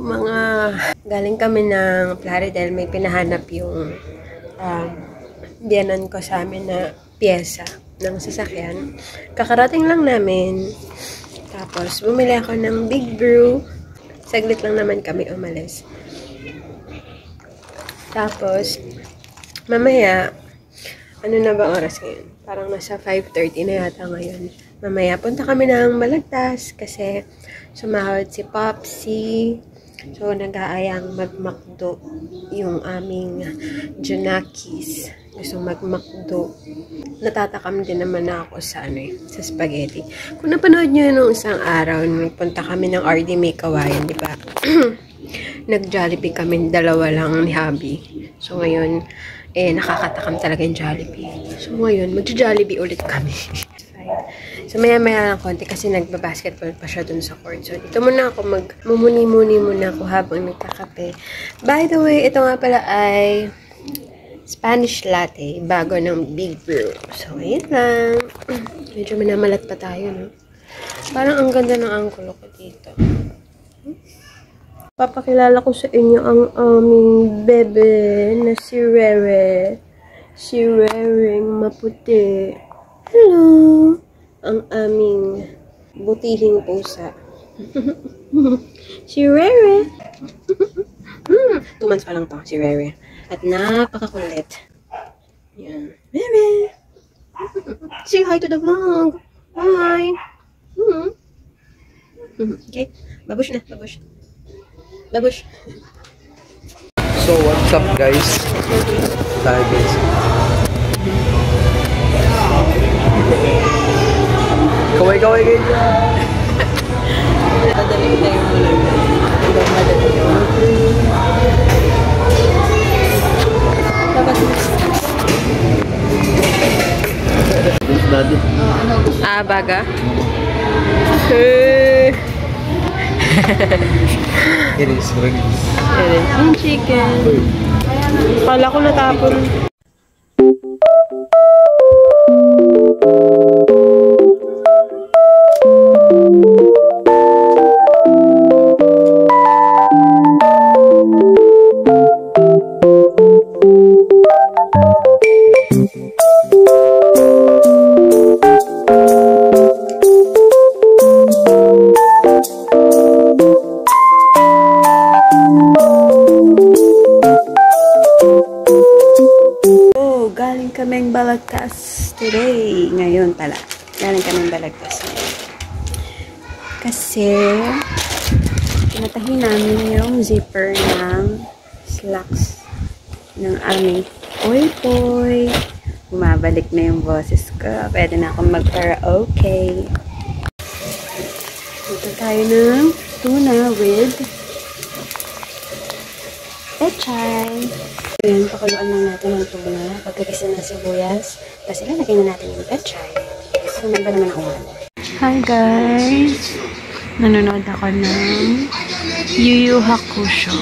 mga galing kami ng Plaridel, may pinahanap yung biyanan ko sa amin na pyesa ng sasakyan. Kakarating lang namin. Tapos, bumili ako ng Big Brew. Saglit lang naman kami umalis. Tapos, mamaya, ano na ba oras ngayon? Parang nasa 5:30 na yata ngayon. Mamaya, punta kami ng Balagtas kasi sumahod si Popsi. So, nag-aayang mag-McDo yung aming Junakis. Gusto mag-McDo. Natatakam din naman ako sa sa spaghetti. Kung napanood nyo nung isang araw, nagpunta kami ng RD May Kawayan, di ba? Nag-Jollibee kami, dalawa lang ni Habi. So, ngayon, nakakatakam talaga yung Jollibee. So, ngayon, mag-Jollibee ulit kami. So, maya-maya lang konti kasi nagbabasketball pa siya dun sa court. So, dito muna ako mumuni-muni muna ako habang nagkakape. By the way, ito nga pala ay Spanish latte, bago ng Big Brew. So, ayun lang. Medyo minamalat pa tayo, no? Parang ang ganda ng anggulo ko dito. Papakilala ko sa inyo ang aming bebe na si Rere. Si Rereng maputi. Hello! Ang aming butihing pusa. Si Rere. 2 months pa lang to, si Rere. At napakakulit. Yan. Rere! Say hi to the vlog. Hi! Okay. Babush na, babush. Babush. So, what's up guys? Tayo guys. Kaway-kaway guys. Nadadaling tayo muna. Ibang madali yun. Dapat baga? It is rings. Yung chicken. Kala ko natapon. Kaming Balagtas today. Ngayon pala. Galing kaming Balagtas ngayon. Kasi pinatahin namin yung zipper ng slacks ng aming poy-poy. Bumabalik na yung boses ko. Pwede na akong mag-karaoke. Dito tayo ng tuna with pechay. Ayan, pakuluan lang natin ng tuna. Pagkagisa ng sibuyas. Tapos ilalagay na natin yung pechay. So, may ba naman ang uwan? Hi guys! Nanonood ako ng Yu Yu Hakusho.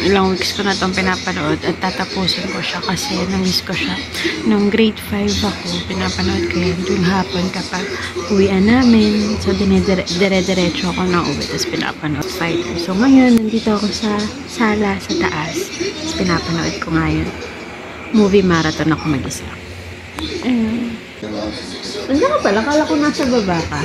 Ilang weeks ko na itong pinapanood at tatapusin ko siya kasi namiss ko siya. Nung grade 5 ako, pinapanood ko yan tuwing hapon kapag uwian namin. So, dire-diretso ako na uwi tapos pinapanood fighter. So, ngayon, nandito ako sa sala sa taas. Tapos pinapanood ko ngayon. Movie marathon ako mag-isa. Ayun. Nandiyan ka pala? Kala ko nasa baba ka.